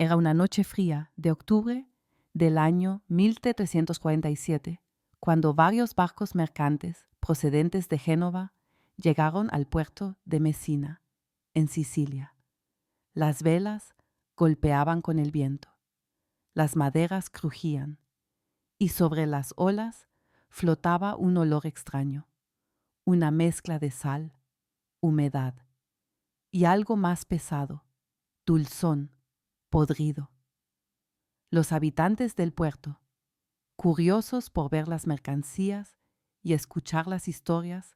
Era una noche fría de octubre del año 1347, cuando varios barcos mercantes procedentes de Génova llegaron al puerto de Messina, en Sicilia. Las velas golpeaban con el viento, las maderas crujían, y sobre las olas flotaba un olor extraño, una mezcla de sal, humedad y algo más pesado, dulzón, podrido. Los habitantes del puerto, curiosos por ver las mercancías y escuchar las historias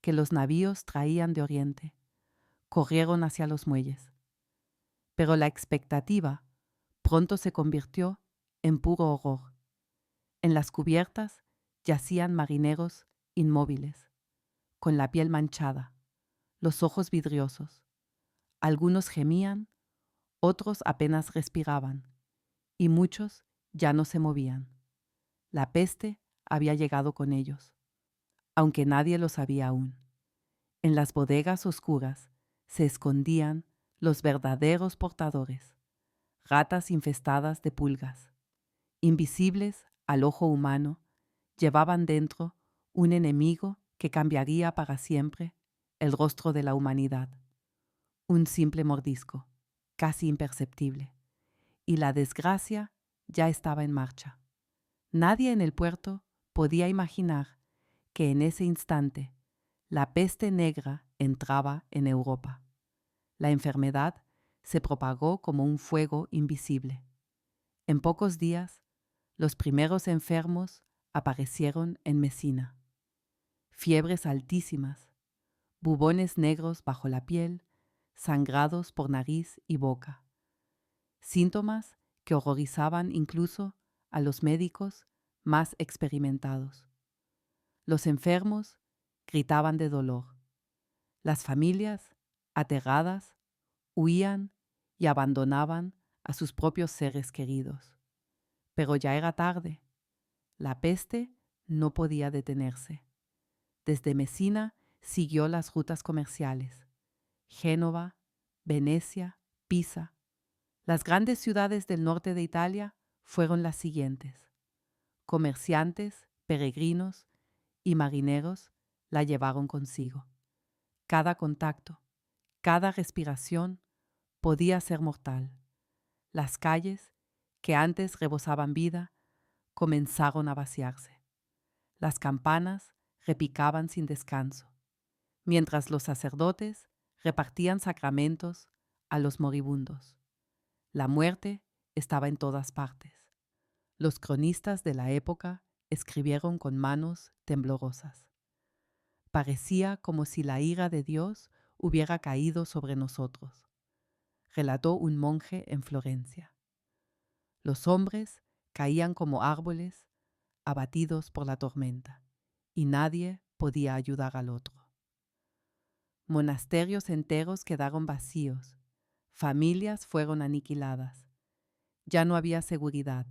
que los navíos traían de Oriente, corrieron hacia los muelles. Pero la expectativa pronto se convirtió en puro horror. En las cubiertas yacían marineros inmóviles, con la piel manchada, los ojos vidriosos. Algunos gemían, otros apenas respiraban, y muchos ya no se movían. La peste había llegado con ellos, aunque nadie lo sabía aún. En las bodegas oscuras se escondían los verdaderos portadores, ratas infestadas de pulgas, invisibles al ojo humano, llevaban dentro un enemigo que cambiaría para siempre el rostro de la humanidad. Un simple mordisco, casi imperceptible, y la desgracia ya estaba en marcha. Nadie en el puerto podía imaginar que en ese instante la peste negra entraba en Europa. La enfermedad se propagó como un fuego invisible. En pocos días, los primeros enfermos aparecieron en Messina. Fiebres altísimas, bubones negros bajo la piel, sangrados por nariz y boca. Síntomas que horrorizaban incluso a los médicos más experimentados. Los enfermos gritaban de dolor. Las familias, aterradas, huían y abandonaban a sus propios seres queridos. Pero ya era tarde. La peste no podía detenerse. Desde Messina siguió las rutas comerciales. Génova, Venecia, Pisa. Las grandes ciudades del norte de Italia fueron las siguientes. Comerciantes, peregrinos y marineros la llevaron consigo. Cada contacto, cada respiración podía ser mortal. Las calles, que antes rebosaban vida, comenzaron a vaciarse. Las campanas repicaban sin descanso, mientras los sacerdotes repartían sacramentos a los moribundos. La muerte estaba en todas partes. Los cronistas de la época escribieron con manos temblorosas. Parecía como si la ira de Dios hubiera caído sobre nosotros, relató un monje en Florencia. Los hombres caían como árboles abatidos por la tormenta, y nadie podía ayudar al otro. Monasterios enteros quedaron vacíos, familias fueron aniquiladas. Ya no había seguridad,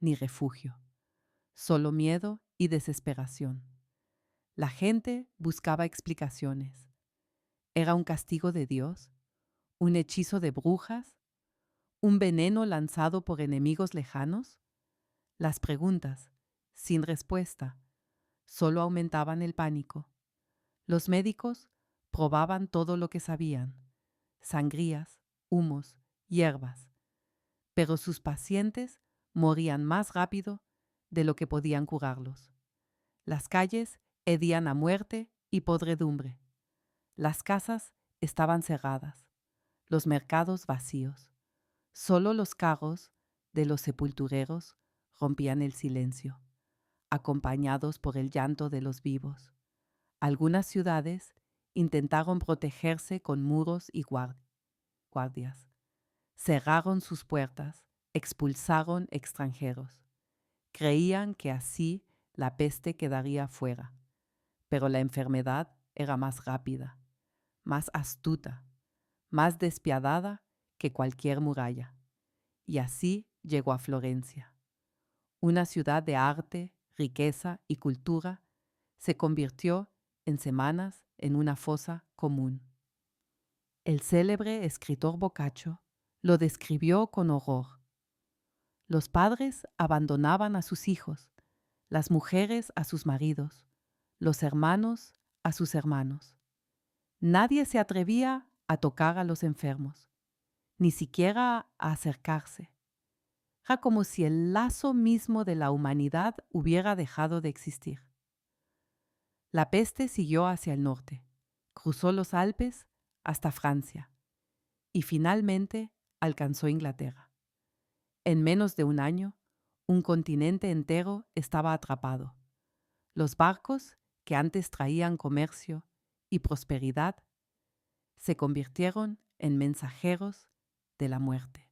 ni refugio, solo miedo y desesperación. La gente buscaba explicaciones. ¿Era un castigo de Dios? ¿Un hechizo de brujas? ¿Un veneno lanzado por enemigos lejanos? Las preguntas, sin respuesta, solo aumentaban el pánico. Los médicos probaban todo lo que sabían, sangrías, humos, hierbas, pero sus pacientes morían más rápido de lo que podían curarlos. Las calles hedían a muerte y podredumbre. Las casas estaban cerradas, los mercados vacíos. Solo los carros de los sepultureros rompían el silencio, acompañados por el llanto de los vivos. Algunas ciudades intentaron protegerse con muros y guardias. Cerraron sus puertas, expulsaron extranjeros. Creían que así la peste quedaría fuera, pero la enfermedad era más rápida, más astuta, más despiadada que cualquier muralla. Y así llegó a Florencia. Una ciudad de arte, riqueza y cultura se convirtió en semanas en una fosa común. El célebre escritor Boccaccio lo describió con horror. Los padres abandonaban a sus hijos, las mujeres a sus maridos, los hermanos a sus hermanos. Nadie se atrevía a tocar a los enfermos, ni siquiera a acercarse. Era como si el lazo mismo de la humanidad hubiera dejado de existir. La peste siguió hacia el norte, cruzó los Alpes hasta Francia y finalmente alcanzó Inglaterra. En menos de un año, un continente entero estaba atrapado. Los barcos que antes traían comercio y prosperidad se convirtieron en mensajeros de la muerte.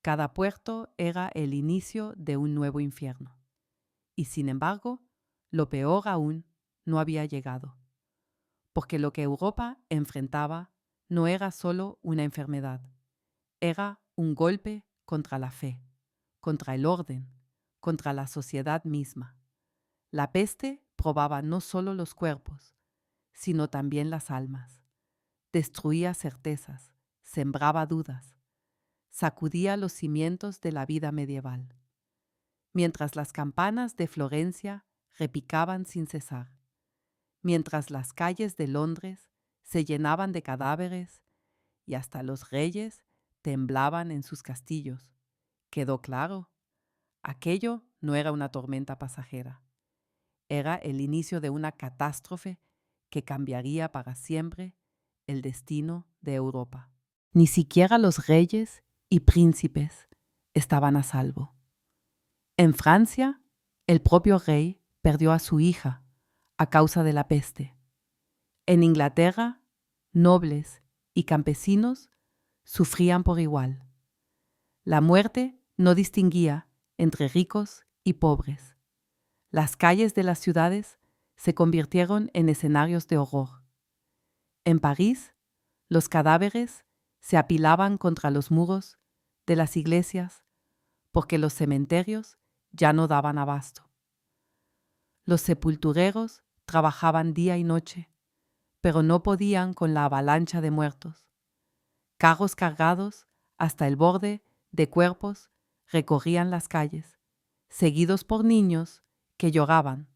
Cada puerto era el inicio de un nuevo infierno. Y sin embargo, lo peor aún no había llegado, porque lo que Europa enfrentaba no era solo una enfermedad, era un golpe contra la fe, contra el orden, contra la sociedad misma. La peste probaba no solo los cuerpos, sino también las almas. Destruía certezas, sembraba dudas, sacudía los cimientos de la vida medieval. Mientras las campanas de Florencia repicaban sin cesar, mientras las calles de Londres se llenaban de cadáveres y hasta los reyes temblaban en sus castillos, quedó claro, aquello no era una tormenta pasajera, era el inicio de una catástrofe que cambiaría para siempre el destino de Europa. Ni siquiera los reyes y príncipes estaban a salvo. En Francia, el propio rey perdió a su hija a causa de la peste. En Inglaterra, nobles y campesinos sufrían por igual. La muerte no distinguía entre ricos y pobres. Las calles de las ciudades se convirtieron en escenarios de horror. En París, los cadáveres se apilaban contra los muros de las iglesias porque los cementerios ya no daban abasto. Los sepultureros trabajaban día y noche, pero no podían con la avalancha de muertos. Carros cargados hasta el borde de cuerpos recorrían las calles, seguidos por niños que lloraban,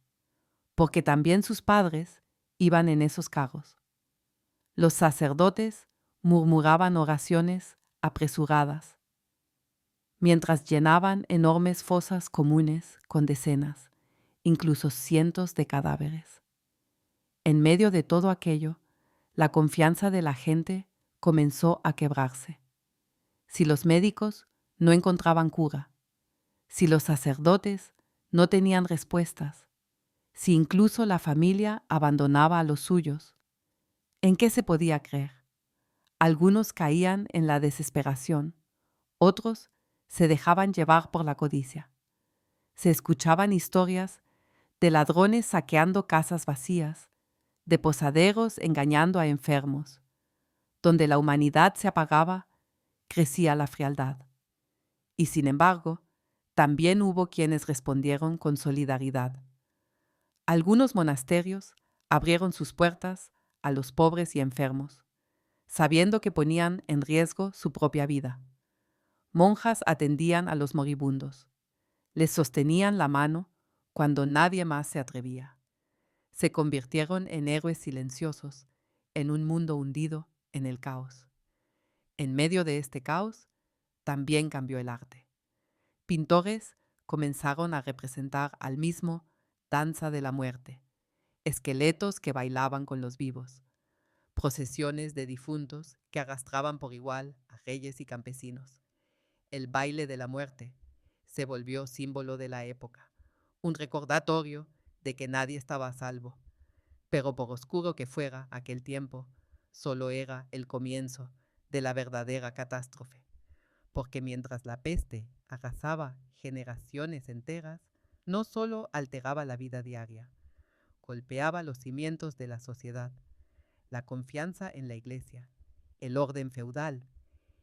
porque también sus padres iban en esos carros. Los sacerdotes murmuraban oraciones apresuradas, mientras llenaban enormes fosas comunes con decenas, incluso cientos de cadáveres. En medio de todo aquello, la confianza de la gente comenzó a quebrarse. Si los médicos no encontraban cura, si los sacerdotes no tenían respuestas, si incluso la familia abandonaba a los suyos, ¿en qué se podía creer? Algunos caían en la desesperación, otros se dejaban llevar por la codicia. Se escuchaban historias de ladrones saqueando casas vacías, de posaderos engañando a enfermos. Donde la humanidad se apagaba, crecía la frialdad. Y sin embargo, también hubo quienes respondieron con solidaridad. Algunos monasterios abrieron sus puertas a los pobres y enfermos, sabiendo que ponían en riesgo su propia vida. Monjas atendían a los moribundos. Les sostenían la mano cuando nadie más se atrevía. Se convirtieron en héroes silenciosos en un mundo hundido en el caos. En medio de este caos, también cambió el arte. Pintores comenzaron a representar al mismo danza de la muerte, esqueletos que bailaban con los vivos, procesiones de difuntos que arrastraban por igual a reyes y campesinos. El baile de la muerte se volvió símbolo de la época, un recordatorio de que nadie estaba a salvo. Pero por oscuro que fuera aquel tiempo, solo era el comienzo de la verdadera catástrofe, porque mientras la peste arrasaba generaciones enteras, no solo alteraba la vida diaria, golpeaba los cimientos de la sociedad, la confianza en la iglesia, el orden feudal,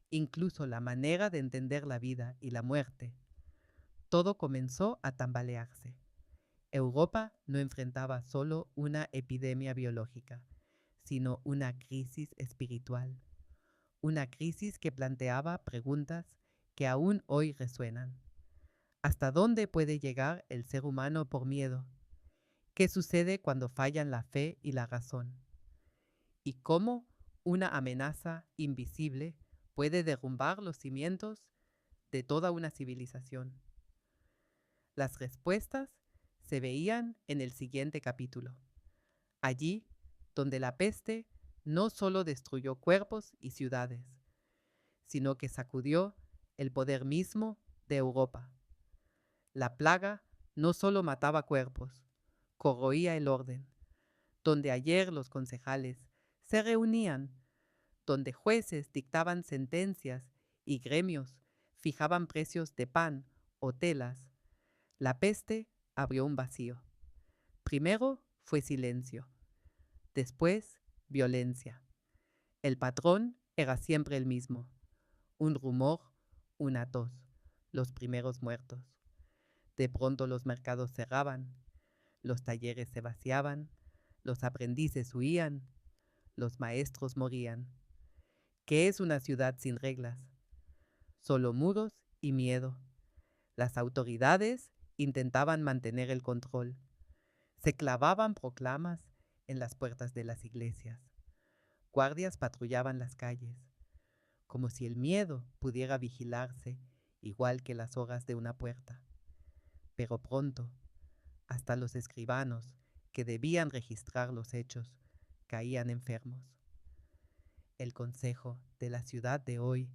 incluso la manera de entender la vida y la muerte. Todo comenzó a tambalearse. Europa no enfrentaba solo una epidemia biológica, sino una crisis espiritual. una crisis que planteaba preguntas que aún hoy resuenan. ¿Hasta dónde puede llegar el ser humano por miedo? ¿Qué sucede cuando fallan la fe y la razón? ¿Y cómo una amenaza invisible puede derrumbar los cimientos de toda una civilización? Las respuestas se veían en el siguiente capítulo, allí donde la peste no solo destruyó cuerpos y ciudades, sino que sacudió el poder mismo de Europa. La plaga no solo mataba cuerpos, corroía el orden, donde ayer los concejales se reunían, donde jueces dictaban sentencias y gremios fijaban precios de pan o telas, la peste abrió un vacío. Primero fue silencio, después violencia. El patrón era siempre el mismo, un rumor, una tos, los primeros muertos. De pronto los mercados cerraban, los talleres se vaciaban, los aprendices huían, los maestros morían. ¿Qué es una ciudad sin reglas? Solo muros y miedo. Las autoridades intentaban mantener el control. Se clavaban proclamas en las puertas de las iglesias. Guardias patrullaban las calles, como si el miedo pudiera vigilarse igual que las horas de una puerta. Pero pronto, hasta los escribanos que debían registrar los hechos caían enfermos. El consejo de la ciudad de hoy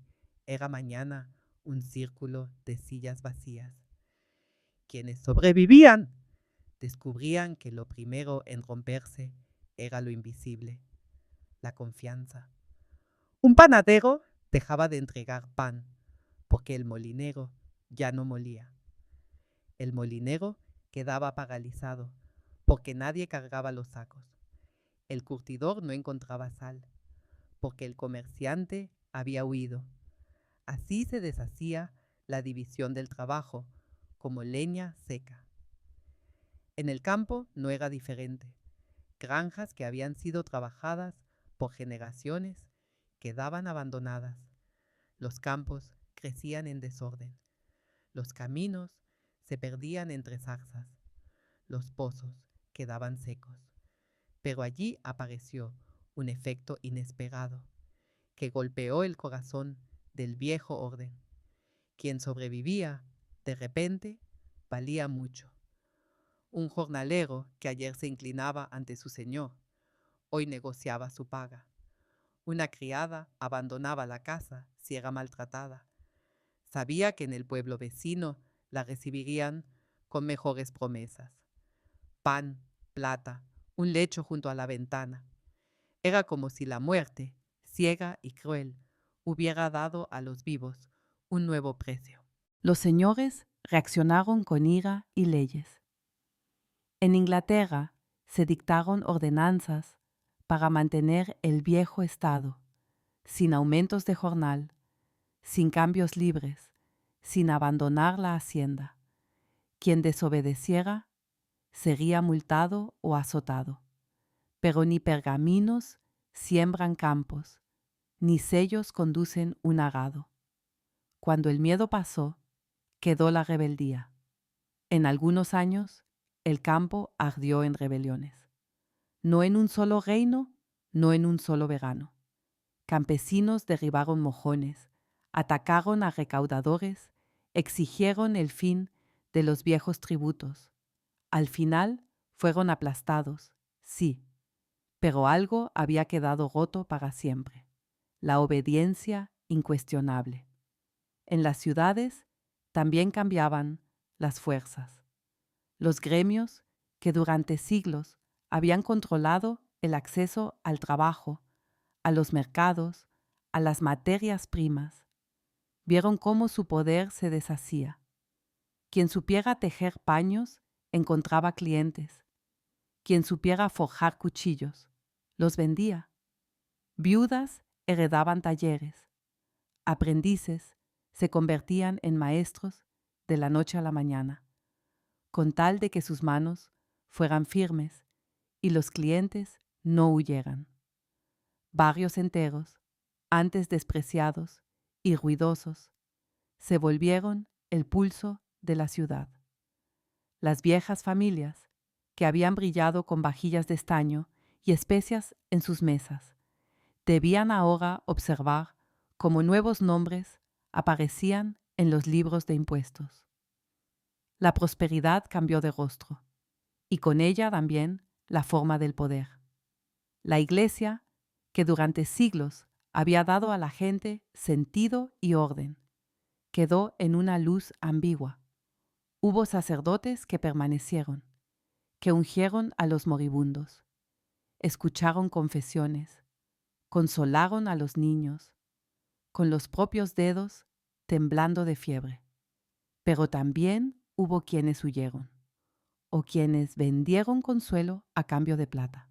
era mañana un círculo de sillas vacías. Quienes sobrevivían descubrían que lo primero en romperse era lo invisible, la confianza. Un panadero dejaba de entregar pan porque el molinero ya no molía. El molinero quedaba paralizado porque nadie cargaba los sacos. El curtidor no encontraba sal porque el comerciante había huido. Así se deshacía la división del trabajo, como leña seca. En el campo no era diferente. Granjas que habían sido trabajadas por generaciones quedaban abandonadas. Los campos crecían en desorden. Los caminos se perdían entre zarzas. Los pozos quedaban secos. Pero allí apareció un efecto inesperado que golpeó el corazón del viejo orden. Quien sobrevivía, de repente, valía mucho. Un jornalero que ayer se inclinaba ante su señor, hoy negociaba su paga. Una criada abandonaba la casa si era maltratada. Sabía que en el pueblo vecino la recibirían con mejores promesas. Pan, plata, un lecho junto a la ventana. Era como si la muerte, ciega y cruel, hubiera dado a los vivos un nuevo precio. Los señores reaccionaron con ira y leyes. En Inglaterra se dictaron ordenanzas para mantener el viejo estado, sin aumentos de jornal, sin cambios libres, sin abandonar la hacienda. Quien desobedeciera sería multado o azotado. Pero ni pergaminos siembran campos, ni sellos conducen un arado. Cuando el miedo pasó, quedó la rebeldía. En algunos años, el campo ardió en rebeliones. No en un solo reino, no en un solo verano. Campesinos derribaron mojones, atacaron a recaudadores, exigieron el fin de los viejos tributos. Al final fueron aplastados, sí, pero algo había quedado roto para siempre: la obediencia incuestionable. En las ciudades también cambiaban las fuerzas. Los gremios, que durante siglos habían controlado el acceso al trabajo, a los mercados, a las materias primas, vieron cómo su poder se deshacía. Quien supiera tejer paños encontraba clientes. Quien supiera forjar cuchillos los vendía. Viudas heredaban talleres. Aprendices se convertían en maestros de la noche a la mañana, con tal de que sus manos fueran firmes y los clientes no huyeran. Barrios enteros antes despreciados y ruidosos, se volvieron el pulso de la ciudad. Las viejas familias, que habían brillado con vajillas de estaño y especias en sus mesas, debían ahora observar cómo nuevos nombres aparecían en los libros de impuestos. La prosperidad cambió de rostro, y con ella también la forma del poder. La Iglesia, que durante siglos había dado a la gente sentido y orden, quedó en una luz ambigua. Hubo sacerdotes que permanecieron, que ungieron a los moribundos, escucharon confesiones, consolaron a los niños, con los propios dedos temblando de fiebre. Pero también hubo quienes huyeron, o quienes vendieron consuelo a cambio de plata.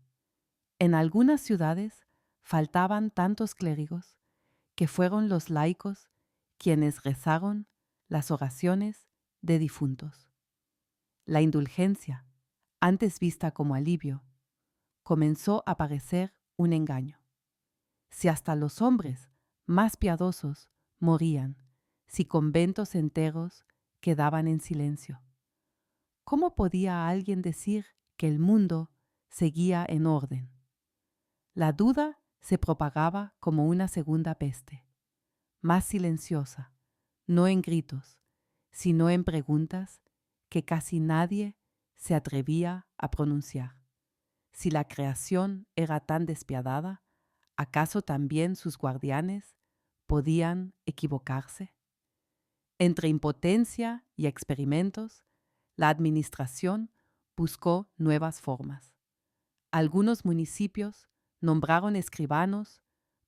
En algunas ciudades faltaban tantos clérigos que fueron los laicos quienes rezaron las oraciones de difuntos. La indulgencia, antes vista como alivio, comenzó a parecer un engaño. Si hasta los hombres más piadosos morían, si conventos enteros quedaban en silencio, ¿cómo podía alguien decir que el mundo seguía en orden? La duda se propagaba como una segunda peste, más silenciosa, no en gritos, sino en preguntas que casi nadie se atrevía a pronunciar. Si la creación era tan despiadada, ¿acaso también sus guardianes podían equivocarse? Entre impotencia y experimentos, la administración buscó nuevas formas. Algunos municipios nombraron escribanos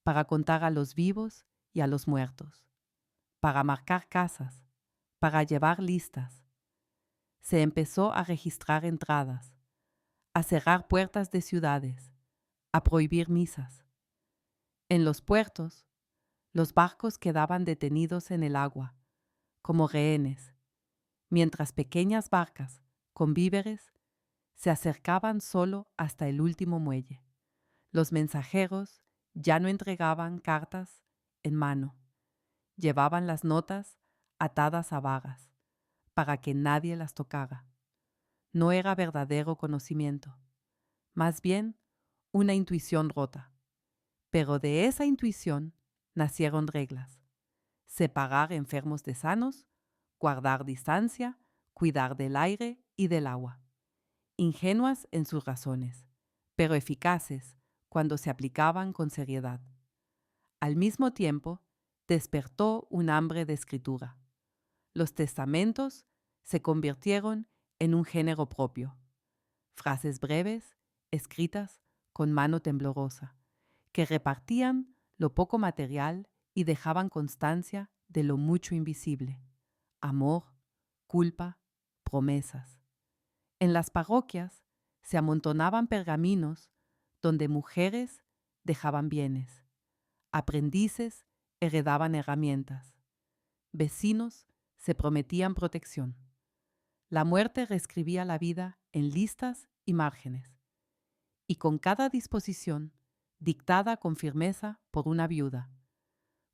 para contar a los vivos y a los muertos, para marcar casas, para llevar listas. Se empezó a registrar entradas, a cerrar puertas de ciudades, a prohibir misas. En los puertos, los barcos quedaban detenidos en el agua, como rehenes, mientras pequeñas barcas con víveres se acercaban solo hasta el último muelle. Los mensajeros ya no entregaban cartas en mano, llevaban las notas atadas a varas, para que nadie las tocara. No era verdadero conocimiento, más bien una intuición rota. Pero de esa intuición nacieron reglas: separar enfermos de sanos, guardar distancia, cuidar del aire y del agua. Ingenuas en sus razones, pero eficaces cuando se aplicaban con seriedad. Al mismo tiempo, despertó un hambre de escritura. Los testamentos se convirtieron en un género propio. Frases breves, escritas con mano temblorosa, que repartían lo poco material y dejaban constancia de lo mucho invisible: amor, culpa, promesas. En las parroquias se amontonaban pergaminos donde mujeres dejaban bienes, aprendices heredaban herramientas, vecinos se prometían protección. La muerte reescribía la vida en listas y márgenes, y con cada disposición, dictada con firmeza por una viuda,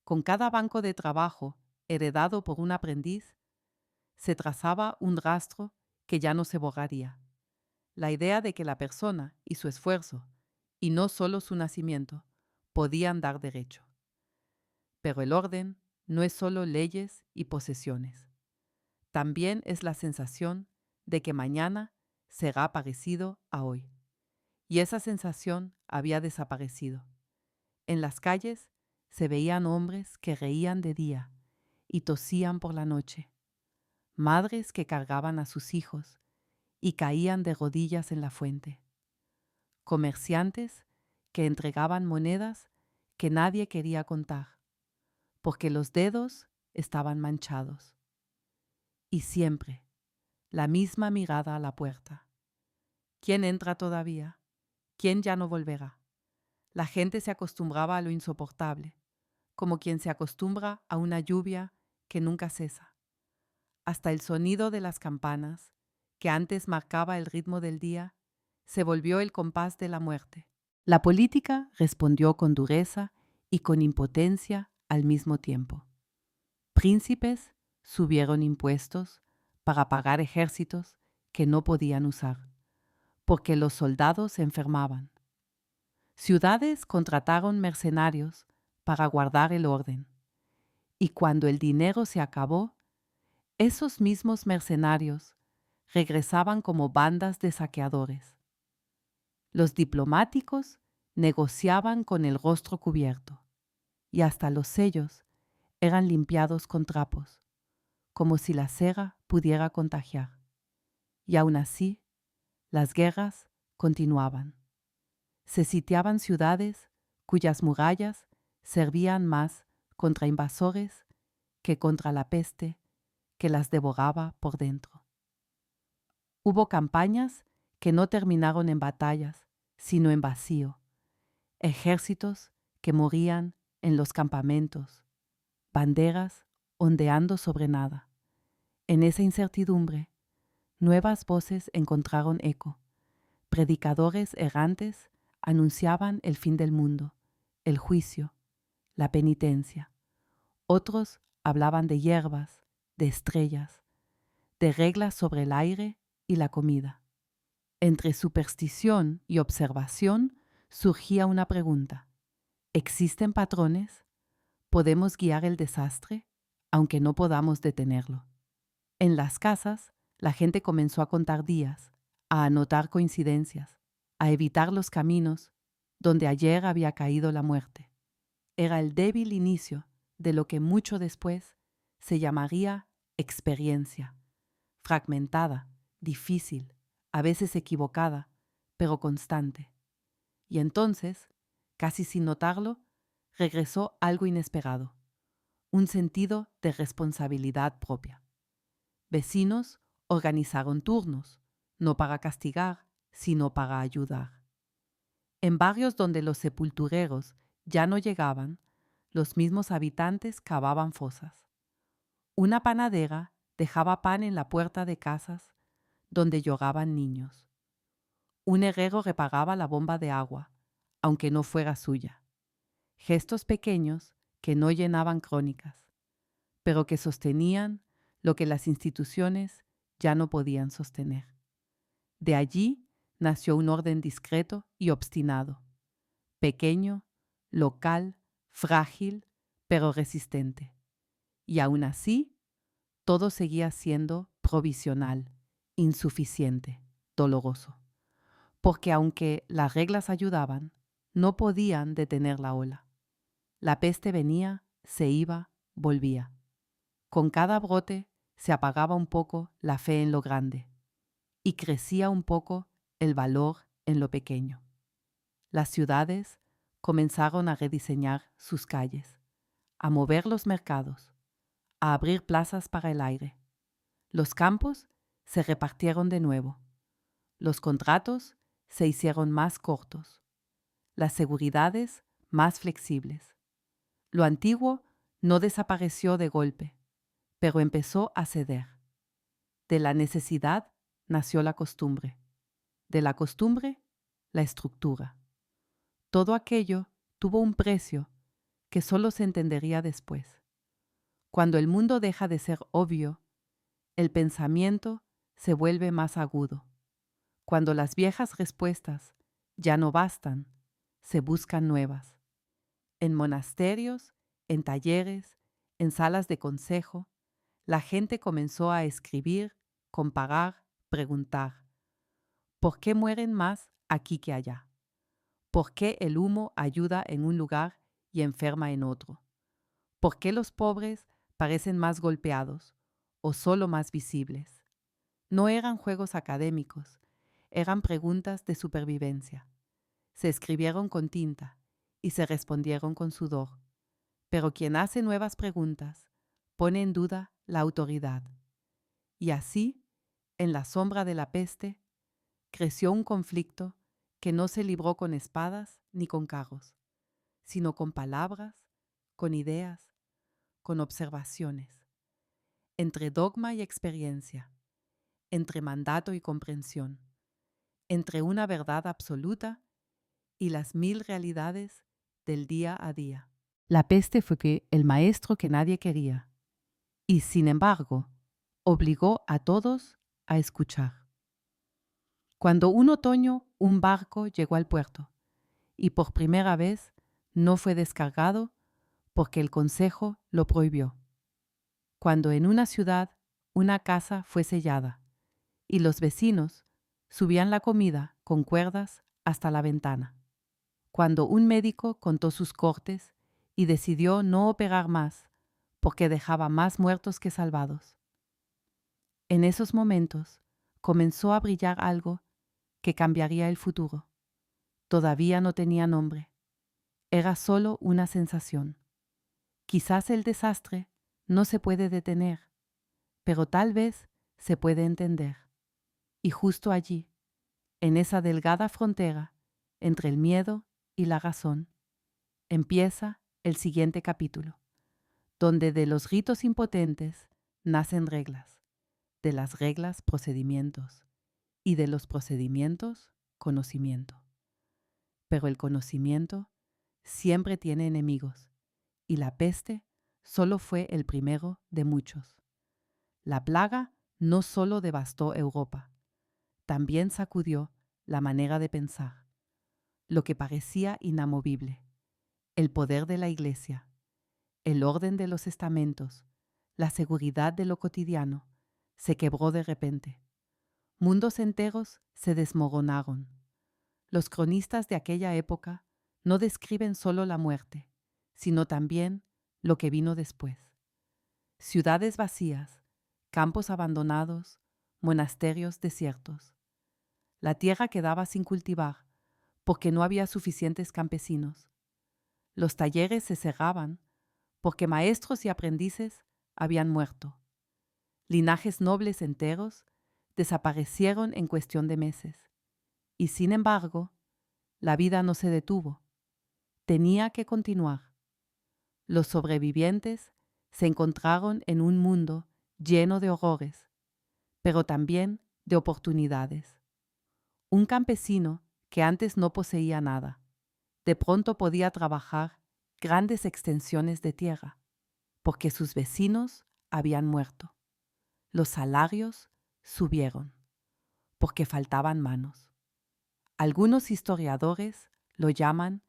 con cada banco de trabajo heredado por un aprendiz, se trazaba un rastro que ya no se borraría. La idea de que la persona y su esfuerzo, y no solo su nacimiento, podían dar derecho. Pero el orden no es solo leyes y posesiones. También es la sensación de que mañana será parecido a hoy. Y esa sensación había desaparecido. En las calles se veían hombres que reían de día y tosían por la noche, madres que cargaban a sus hijos y caían de rodillas en la fuente, comerciantes que entregaban monedas que nadie quería contar, porque los dedos estaban manchados. Y siempre la misma mirada a la puerta. ¿Quién entra todavía? ¿Quién ya no volverá? La gente se acostumbraba a lo insoportable, como quien se acostumbra a una lluvia que nunca cesa. Hasta el sonido de las campanas, que antes marcaba el ritmo del día, se volvió el compás de la muerte. La política respondió con dureza y con impotencia al mismo tiempo. Príncipes subieron impuestos para pagar ejércitos que no podían usar, porque los soldados se enfermaban. Ciudades contrataron mercenarios para guardar el orden, y cuando el dinero se acabó, esos mismos mercenarios regresaban como bandas de saqueadores. Los diplomáticos negociaban con el rostro cubierto, y hasta los sellos eran limpiados con trapos, como si la cera pudiera contagiar. Y aún así, las guerras continuaban. Se sitiaban ciudades cuyas murallas servían más contra invasores que contra la peste que las devoraba por dentro. Hubo campañas que no terminaron en batallas, sino en vacío, ejércitos que morían en los campamentos, banderas ondeando sobre nada. En esa incertidumbre, nuevas voces encontraron eco. Predicadores errantes anunciaban el fin del mundo, el juicio, la penitencia. Otros hablaban de hierbas, de estrellas, de reglas sobre el aire y la comida. Entre superstición y observación surgía una pregunta. ¿Existen patrones? ¿Podemos guiar el desastre, aunque no podamos detenerlo? En las casas, la gente comenzó a contar días, a anotar coincidencias, a evitar los caminos donde ayer había caído la muerte. Era el débil inicio de lo que mucho después se llamaría experiencia, fragmentada, difícil, a veces equivocada, pero constante. Y entonces, casi sin notarlo, regresó algo inesperado, un sentido de responsabilidad propia. Vecinos organizaron turnos, no para castigar, sino para ayudar. En barrios donde los sepultureros ya no llegaban, los mismos habitantes cavaban fosas. Una panadera dejaba pan en la puerta de casas donde lloraban niños. Un herrero reparaba la bomba de agua, aunque no fuera suya. Gestos pequeños que no llenaban crónicas, pero que sostenían lo que las instituciones ya no podían sostener. De allí nació un orden discreto y obstinado, pequeño, local, frágil, pero resistente. Y aún así, todo seguía siendo provisional, insuficiente, doloroso. Porque aunque las reglas ayudaban, no podían detener la ola. La peste venía, se iba, volvía. Con cada brote se apagaba un poco la fe en lo grande y crecía un poco el valor en lo pequeño. Las ciudades comenzaron a rediseñar sus calles, a mover los mercados, a abrir plazas para el aire. Los campos se repartieron de nuevo. Los contratos se hicieron más cortos. Las seguridades más flexibles. Lo antiguo no desapareció de golpe, pero empezó a ceder. De la necesidad nació la costumbre. De la costumbre, la estructura. Todo aquello tuvo un precio que solo se entendería después. Cuando el mundo deja de ser obvio, el pensamiento se vuelve más agudo. Cuando las viejas respuestas ya no bastan, se buscan nuevas. En monasterios, en talleres, en salas de consejo, la gente comenzó a escribir, comparar, preguntar. ¿Por qué mueren más aquí que allá? ¿Por qué el humo ayuda en un lugar y enferma en otro? ¿Por qué los pobres parecen más golpeados o solo más visibles? No eran juegos académicos, eran preguntas de supervivencia. Se escribieron con tinta y se respondieron con sudor. Pero quien hace nuevas preguntas pone en duda la autoridad. Y así, en la sombra de la peste, creció un conflicto que no se libró con espadas ni con carros, sino con palabras, con ideas, con observaciones, entre dogma y experiencia, entre mandato y comprensión, entre una verdad absoluta y las mil realidades del día a día. La peste fue el maestro que nadie quería y, sin embargo, obligó a todos a escuchar. Cuando un otoño un barco llegó al puerto y por primera vez no fue descargado porque el consejo lo prohibió. Cuando en una ciudad una casa fue sellada y los vecinos subían la comida con cuerdas hasta la ventana. Cuando un médico contó sus cortes y decidió no operar más porque dejaba más muertos que salvados. En esos momentos comenzó a brillar algo que cambiaría el futuro. Todavía no tenía nombre. Era solo una sensación. Quizás el desastre no se puede detener, pero tal vez se puede entender. Y justo allí, en esa delgada frontera entre el miedo y la razón, empieza el siguiente capítulo, donde de los ritos impotentes nacen reglas, de las reglas procedimientos y de los procedimientos conocimiento. Pero el conocimiento siempre tiene enemigos y la peste solo fue el primero de muchos. La plaga no solo devastó Europa, también sacudió la manera de pensar, lo que parecía inamovible, el poder de la Iglesia, el orden de los estamentos, la seguridad de lo cotidiano, se quebró de repente. Mundos enteros se desmoronaron. Los cronistas de aquella época no describen solo la muerte, sino también lo que vino después. Ciudades vacías, campos abandonados, monasterios desiertos. La tierra quedaba sin cultivar porque no había suficientes campesinos. Los talleres se cerraban porque maestros y aprendices habían muerto. Linajes nobles enteros desaparecieron en cuestión de meses. Y sin embargo, la vida no se detuvo. Tenía que continuar. Los sobrevivientes se encontraron en un mundo lleno de horrores, pero también de oportunidades. Un campesino que antes no poseía nada, de pronto podía trabajar grandes extensiones de tierra, porque sus vecinos habían muerto. Los salarios subieron, porque faltaban manos. Algunos historiadores lo llaman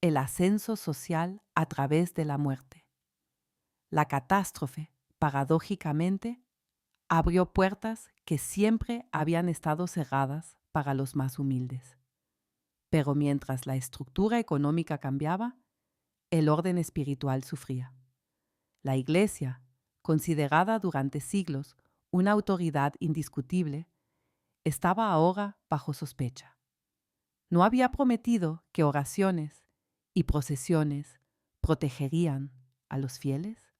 el ascenso social a través de la muerte. La catástrofe, paradójicamente, abrió puertas que siempre habían estado cerradas para los más humildes. Pero mientras la estructura económica cambiaba, el orden espiritual sufría. La Iglesia, considerada durante siglos una autoridad indiscutible, estaba ahora bajo sospecha. ¿No había prometido que oraciones y procesiones protegerían a los fieles?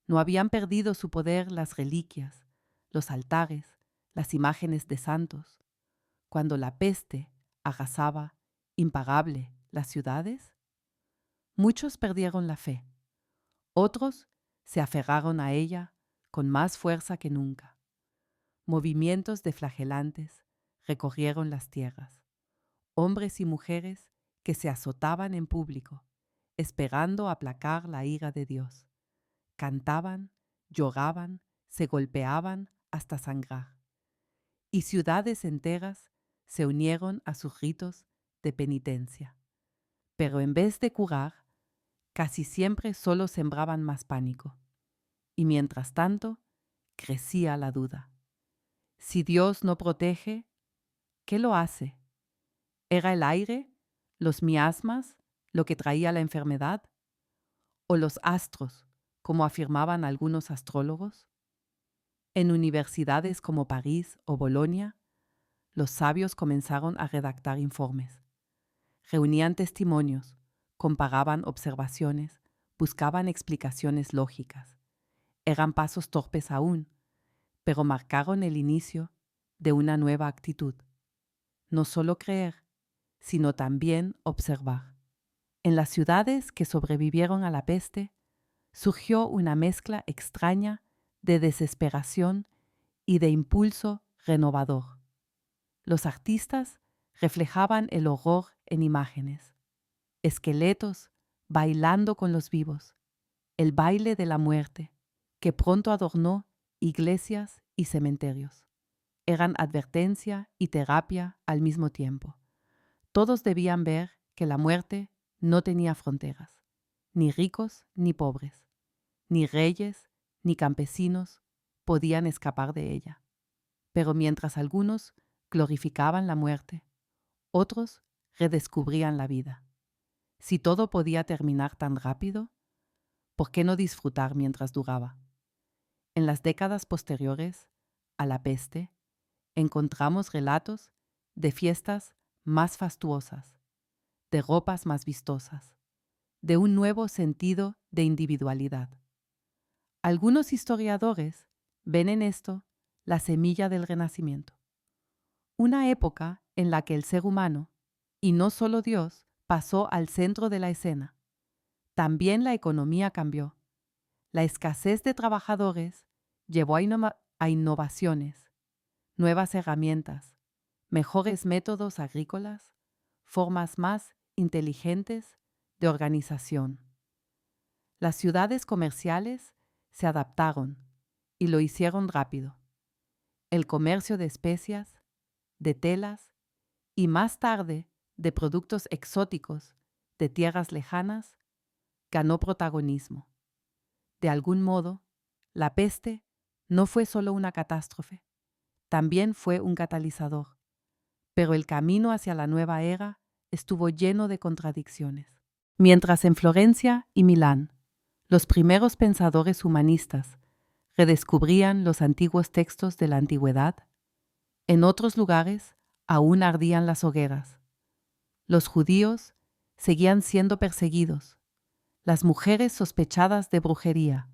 ¿No habían perdido su poder las reliquias, los altares, las imágenes de santos, cuando la peste arrasaba impagable las ciudades? Muchos perdieron la fe, otros se aferraron a ella con más fuerza que nunca. Movimientos de flagelantes recorrieron las tierras, hombres y mujeres que se azotaban en público, esperando aplacar la ira de Dios. Cantaban, lloraban, se golpeaban hasta sangrar. Y ciudades enteras se unieron a sus ritos de penitencia. Pero en vez de curar, casi siempre solo sembraban más pánico. Y mientras tanto, crecía la duda. Si Dios no protege, ¿qué lo hace? ¿Era el aire, los miasmas, lo que traía la enfermedad? ¿O los astros, como afirmaban algunos astrólogos? En universidades como París o Bolonia, los sabios comenzaron a redactar informes. Reunían testimonios, comparaban observaciones, buscaban explicaciones lógicas. Eran pasos torpes aún, pero marcaron el inicio de una nueva actitud. No solo creer, sino también observar. En las ciudades que sobrevivieron a la peste, surgió una mezcla extraña de desesperación y de impulso renovador. Los artistas reflejaban el horror en imágenes, esqueletos, bailando con los vivos, el baile de la muerte, que pronto adornó iglesias y cementerios. Eran advertencia y terapia al mismo tiempo. Todos debían ver que la muerte no tenía fronteras, ni ricos ni pobres, ni reyes ni campesinos podían escapar de ella. Pero mientras algunos glorificaban la muerte, otros redescubrían la vida. Si todo podía terminar tan rápido, ¿por qué no disfrutar mientras duraba? En las décadas posteriores a la peste, encontramos relatos de fiestas más fastuosas, de ropas más vistosas, de un nuevo sentido de individualidad. Algunos historiadores ven en esto la semilla del Renacimiento, una época en la que el ser humano, y no solo Dios, pasó al centro de la escena. También la economía cambió. La escasez de trabajadores llevó a innovaciones, nuevas herramientas, mejores métodos agrícolas, formas más inteligentes de organización. Las ciudades comerciales se adaptaron y lo hicieron rápido. El comercio de especias, de telas y más tarde de productos exóticos de tierras lejanas ganó protagonismo. De algún modo, la peste no fue solo una catástrofe, también fue un catalizador, pero el camino hacia la nueva era estuvo lleno de contradicciones. Mientras en Florencia y Milán, los primeros pensadores humanistas redescubrían los antiguos textos de la antigüedad, en otros lugares aún ardían las hogueras. Los judíos seguían siendo perseguidos, las mujeres sospechadas de brujería,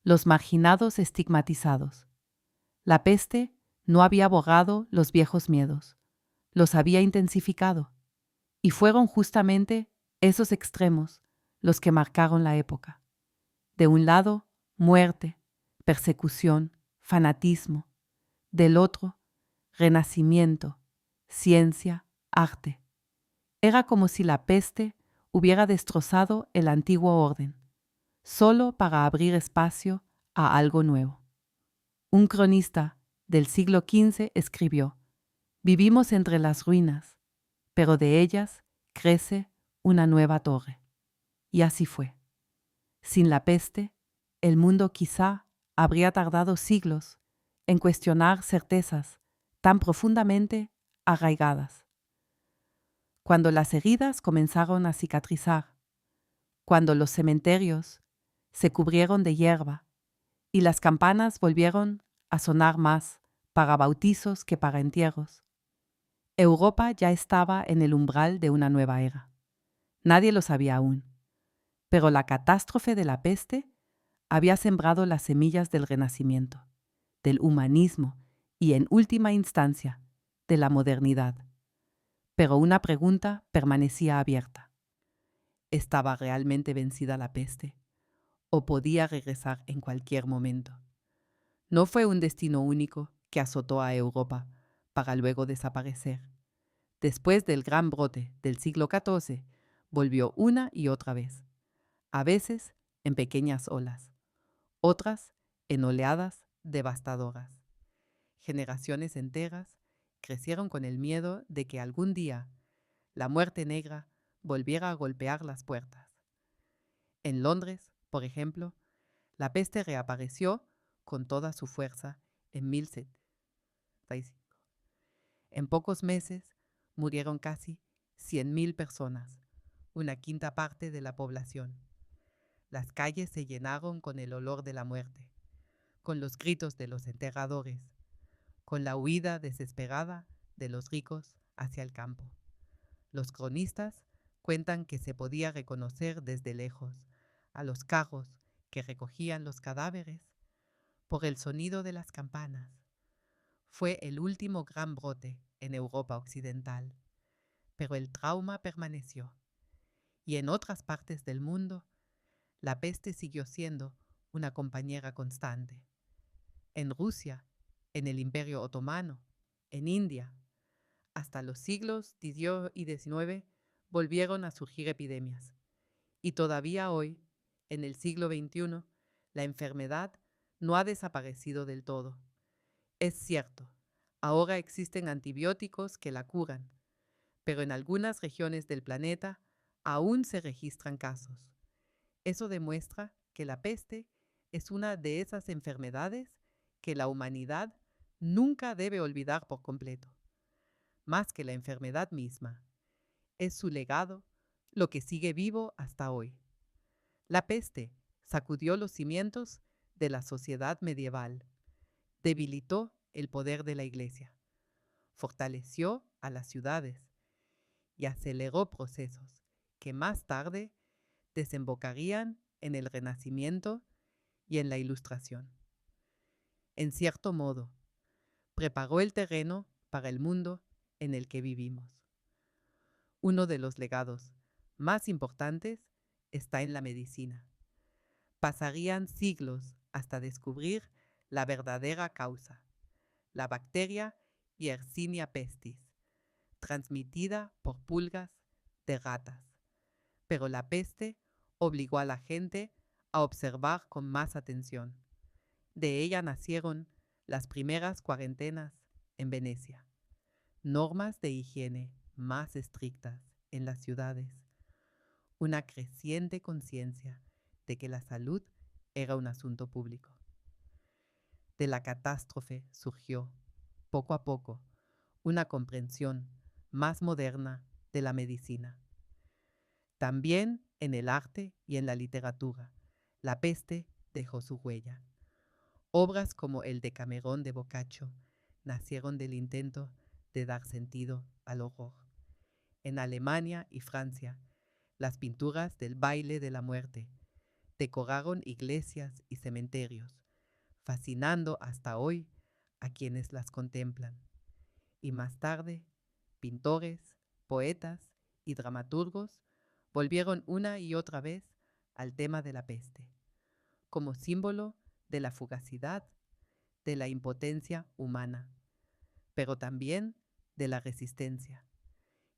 los marginados estigmatizados. La peste no había borrado los viejos miedos, los había intensificado, y fueron justamente esos extremos los que marcaron la época. De un lado, muerte, persecución, fanatismo; del otro, renacimiento, ciencia, arte. Era como si la peste hubiera destrozado el antiguo orden, solo para abrir espacio a algo nuevo. Un cronista del siglo XV escribió: «Vivimos entre las ruinas, pero de ellas crece una nueva torre». Y así fue. Sin la peste, el mundo quizá habría tardado siglos en cuestionar certezas tan profundamente arraigadas. Cuando las heridas comenzaron a cicatrizar, cuando los cementerios se cubrieron de hierba y las campanas volvieron a sonar más para bautizos que para entierros, Europa ya estaba en el umbral de una nueva era. Nadie lo sabía aún, pero la catástrofe de la peste había sembrado las semillas del Renacimiento, del humanismo y, en última instancia, de la modernidad. Pero una pregunta permanecía abierta. ¿Estaba realmente vencida la peste? ¿O podía regresar en cualquier momento? No fue un destino único que azotó a Europa para luego desaparecer. Después del gran brote del siglo XIV, volvió una y otra vez, a veces en pequeñas olas, otras en oleadas devastadoras. Generaciones enteras crecieron con el miedo de que algún día la muerte negra volviera a golpear las puertas. En Londres, por ejemplo, la peste reapareció con toda su fuerza en 1775. En pocos meses murieron casi 100.000 personas, una quinta parte de la población. Las calles se llenaron con el olor de la muerte, con los gritos de los enterradores, con la huida desesperada de los ricos hacia el campo. Los cronistas cuentan que se podía reconocer desde lejos a los carros que recogían los cadáveres por el sonido de las campanas. Fue el último gran brote en Europa occidental, pero el trauma permaneció, y en otras partes del mundo la peste siguió siendo una compañera constante. En Rusia, en el Imperio Otomano, en India, hasta los siglos XVIII y XIX volvieron a surgir epidemias, Y todavía hoy, en el siglo XXI, la enfermedad no ha desaparecido del todo. Es cierto, ahora existen antibióticos que la curan, pero en algunas regiones del planeta aún se registran casos. Eso demuestra que la peste es una de esas enfermedades que la humanidad nunca debe olvidar por completo. Más que la enfermedad misma, es su legado lo que sigue vivo hasta hoy. La peste sacudió los cimientos de la sociedad medieval, debilitó el poder de la Iglesia, fortaleció a las ciudades y aceleró procesos que más tarde desembocarían en el Renacimiento y en la Ilustración. En cierto modo, preparó el terreno para el mundo en el que vivimos. Uno de los legados más importantes está en la medicina. Pasarían siglos hasta descubrir la verdadera causa, la bacteria Yersinia pestis, transmitida por pulgas de ratas. Pero la peste obligó a la gente a observar con más atención. De ella nacieron las primeras cuarentenas en Venecia, normas de higiene más estrictas en las ciudades, una creciente conciencia de que la salud era un asunto público. De la catástrofe surgió, poco a poco, una comprensión más moderna de la medicina. También en el arte y en la literatura, la peste dejó su huella. Obras como el Decamerón de Boccaccio nacieron del intento de dar sentido al horror. En Alemania y Francia, las pinturas del baile de la muerte decoraron iglesias y cementerios, fascinando hasta hoy a quienes las contemplan. Y más tarde, pintores, poetas y dramaturgos volvieron una y otra vez al tema de la peste, como símbolo de la fugacidad, de la impotencia humana, pero también de la resistencia.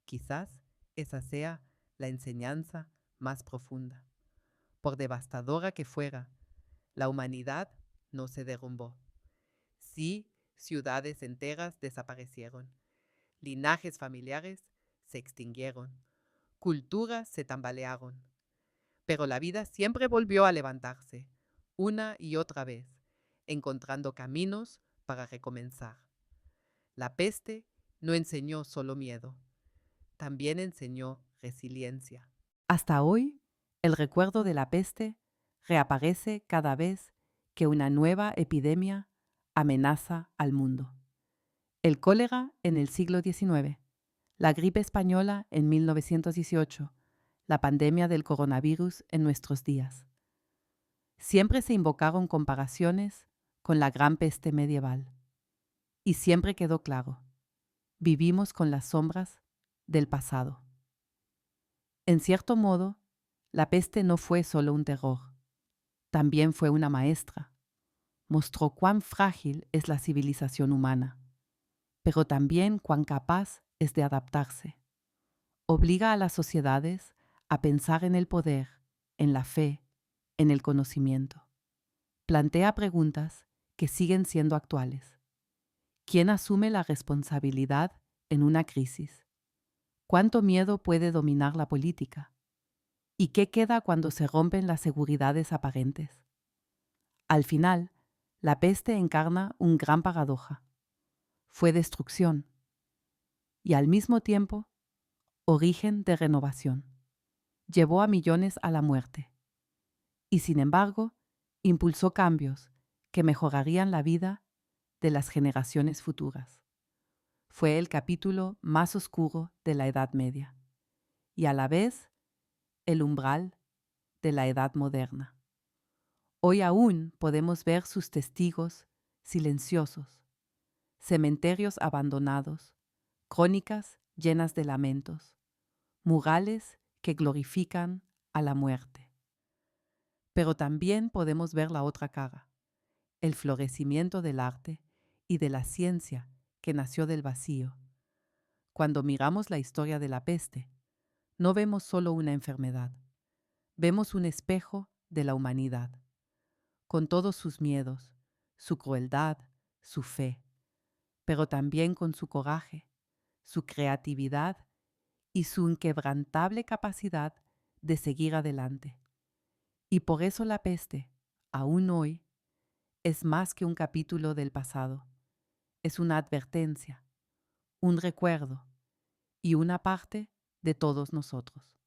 Quizás esa sea la enseñanza más profunda. Por devastadora que fuera, la humanidad no se derrumbó. Sí, ciudades enteras desaparecieron, linajes familiares se extinguieron, culturas se tambalearon, pero la vida siempre volvió a levantarse, una y otra vez, encontrando caminos para recomenzar. La peste no enseñó solo miedo, también enseñó resiliencia. Hasta hoy, el recuerdo de la peste reaparece cada vez que una nueva epidemia amenaza al mundo. El cólera en el siglo XIX, la gripe española en 1918, la pandemia del coronavirus en nuestros días. Siempre se invocaron comparaciones con la gran peste medieval. Y siempre quedó claro, vivimos con las sombras del pasado. En cierto modo, la peste no fue solo un terror, también fue una maestra. Mostró cuán frágil es la civilización humana, pero también cuán capaz es de adaptarse. Obliga a las sociedades a pensar en el poder, en la fe, en el conocimiento. Plantea preguntas que siguen siendo actuales. ¿Quién asume la responsabilidad en una crisis? ¿Cuánto miedo puede dominar la política? ¿Y qué queda cuando se rompen las seguridades aparentes? Al final, la peste encarna un gran paradoja. Fue destrucción y al mismo tiempo origen de renovación. Llevó a millones a la muerte y sin embargo impulsó cambios que mejorarían la vida de las generaciones futuras. Fue el capítulo más oscuro de la Edad Media y a la vez el umbral de la Edad Moderna. Hoy aún podemos ver sus testigos silenciosos, cementerios abandonados, crónicas llenas de lamentos, murales que glorifican a la muerte. Pero también podemos ver la otra cara, el florecimiento del arte y de la ciencia que nació del vacío. Cuando miramos la historia de la peste, no vemos solo una enfermedad, vemos un espejo de la humanidad, con todos sus miedos, su crueldad, su fe, pero también con su coraje, su creatividad y su inquebrantable capacidad de seguir adelante. Y por eso la peste, aún hoy, es más que un capítulo del pasado, es una advertencia, un recuerdo y una parte de todos nosotros.